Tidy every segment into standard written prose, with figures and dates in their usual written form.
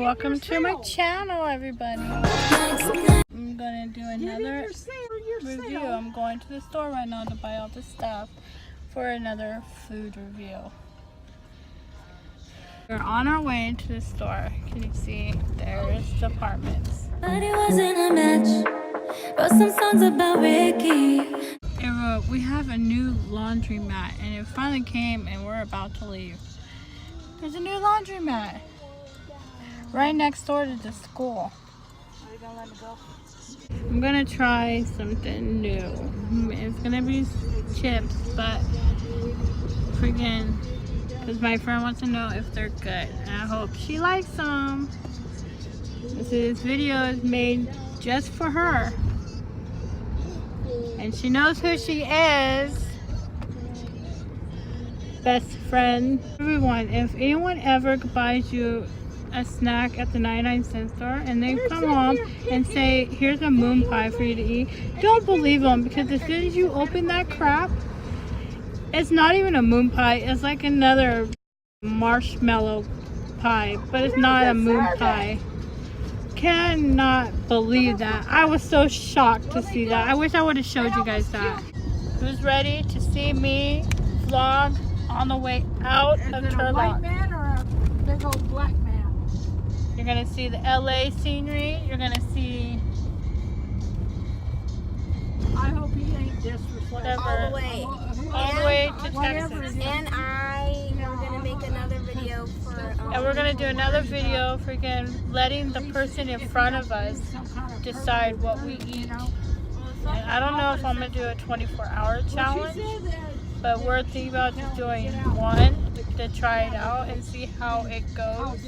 welcome to my channel, everybody. I'm gonna do another review. I'm going to the store right now to buy all the stuff for another food review. We're on our way to the store. Can you see? There's the apartments. But it wasn't a match. Wrote some songs about Ricky. We have a new laundromat, and it finally came, and we're about to leave. There's a new laundromat right next door to the school. Are you gonna let me go? I'm gonna try something new. It's gonna be chips, but freaking, because my friend wants to know if they're good, and I hope she likes them. So this video is made just for her, and she knows who she is. Best friend. Everyone, if anyone ever buys you a snack at the 99-cent store and they come home and say, here's a moon pie for you to eat, don't believe them, because as soon as you open that crap, it's not even a moon pie. It's like another marshmallow pie, but it's not a moon pie. Cannot believe that. I was so shocked to see that. I wish I would have showed you guys that. Who's ready to see me vlog on the way out of Is it a white Turlock? man or a big old black man? You're gonna see the LA scenery. You're gonna see I hope he ain't disrespectful. whatever. All the way. All the way to Whatever Texas. it is. And we're gonna make another video for. And we're gonna do another video freaking letting the person in front of us decide what we eat. And I don't know if I'm gonna do a 24-hour challenge, but we're thinking about doing one to try it out and see how it goes,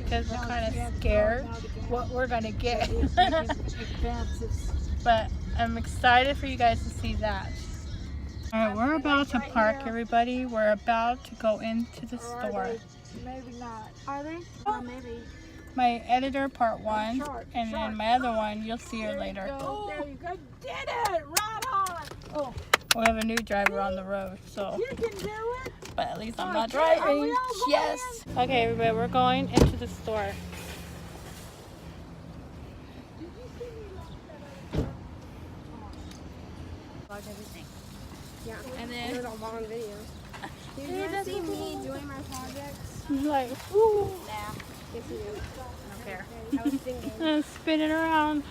because we're kind of scared what we're gonna get. But I'm excited for you guys to see that. Alright, we're about to park, everybody. We're about to go into the store. Maybe not. Are they? Maybe. My editor part 1, and then my other one, you'll see her later. There you go. Did it! Right on! Oh, We have a new driver on the road, so, you can do it! but at least I'm not Okay, are we driving. all going Yes. Okay, everybody, we're going into the store. Everything. And Put then it on long video. Do you want to see me doing my projects? he's like, ooh, Nah. Yes, you do. I don't care. I was thinking. and spinning around.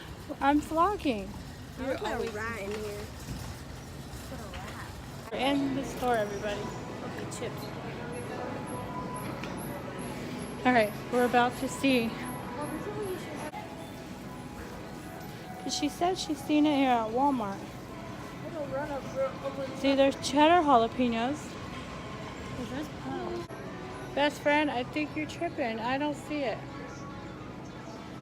I'm vlogging. You're always rat in here. We're in the store, everybody. Okay, chips. Alright, we're about to see. She said she's seen it here at Walmart. See, there's cheddar jalapenos. Best friend, I think you're tripping. I don't see it.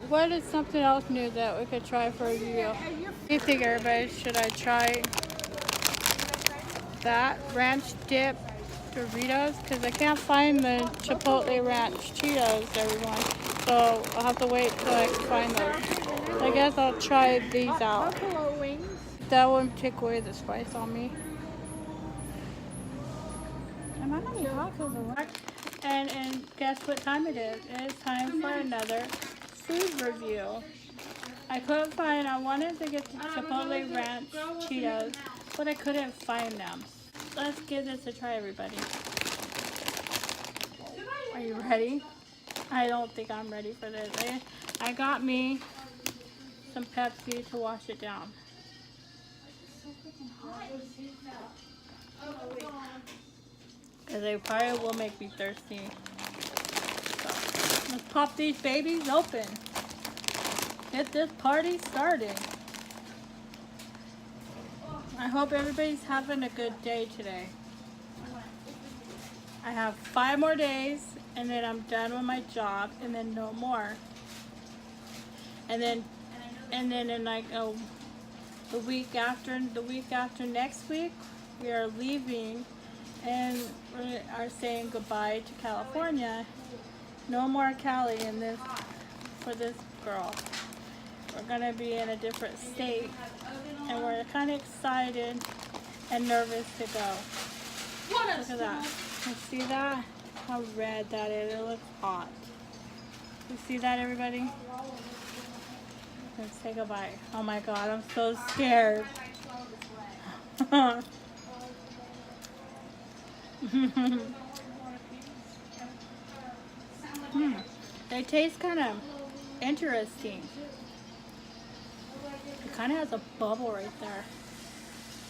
What is something else new that we could try for a video? Do you think, everybody, should I try that ranch dip Doritos? Because I can't find the Chipotle ranch Cheetos, everyone. So I'll have to wait till I can find those. I guess I'll try these out. Buffalo wings. That wouldn't take away the spice on me. Am I gonna be hot because of what? And guess what time it is? It is time for another food review. I couldn't find, I wanted to get the Chipotle Ranch Cheetos, but I couldn't find them. Let's give this a try, everybody. Are you ready? I don't think I'm ready for this. I got me some Pepsi to wash it down. Because they probably will make me thirsty. So, let's pop these babies open. Get this party started. I hope everybody's having a good day today. I have 5 more days, and then I'm done with my job, and then no more. And then in like the week after next week, we are leaving, and we are saying goodbye to California. No more Cali in this for this girl. We're gonna be in a different state, and we're kind of excited and nervous to go. Look at that. You see that? How red that is. It looks hot. You see that, everybody? Let's take a bite. Oh my god, I'm so scared. They taste kind of interesting. It kind of has a bubble right there.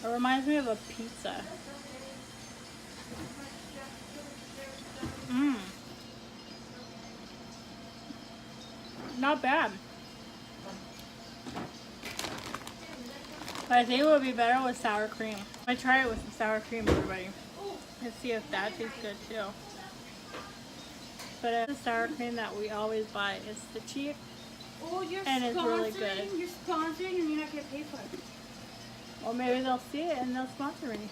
It reminds me of a pizza. Not bad. But I think it would be better with sour cream. I try it with some sour cream, everybody. Let's see if that tastes good too. But the sour cream that we always buy is the cheap, Oh, you're and it's really good. You're sponsoring and you're not gonna pay for it. Or maybe they'll see it and they'll sponsor me.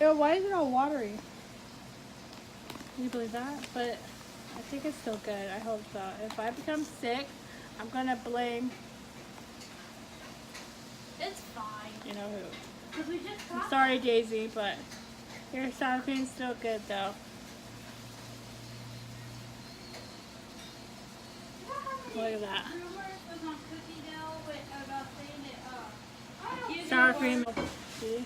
Yo, why is it all watery? Can you believe that? But I think it's still good. I hope so. If I become sick, I'm gonna blame, It's fine. you know who. Cause we just I'm got sorry, Daisy, but your sour cream's still good though. Look at that. rumors on Cookie Dough about saying that Sour cream. See?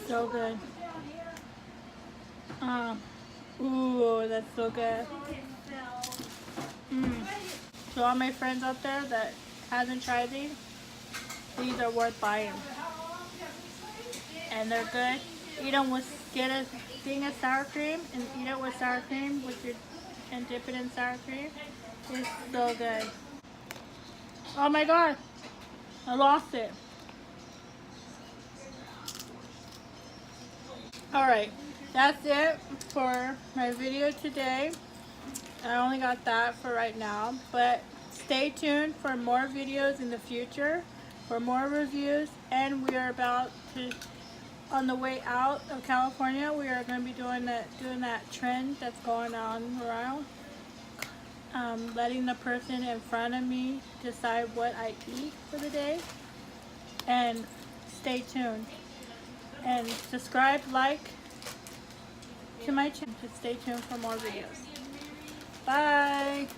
So good. Ooh, that's so good. To all my friends out there that hasn't tried these are worth buying. And they're good. Eat them with, get a thing of sour cream and eat it with sour cream and dip it in sour cream. It's so good. Oh my god, I lost it. Alright, that's it for my video today. I only got that for right now, but stay tuned for more videos in the future, for more reviews, and we are about to, on the way out of California, we are going to be doing that trend that's going on around, letting the person in front of me decide what I eat for the day, and stay tuned. And subscribe, like to my channel to stay tuned for more videos. Bye!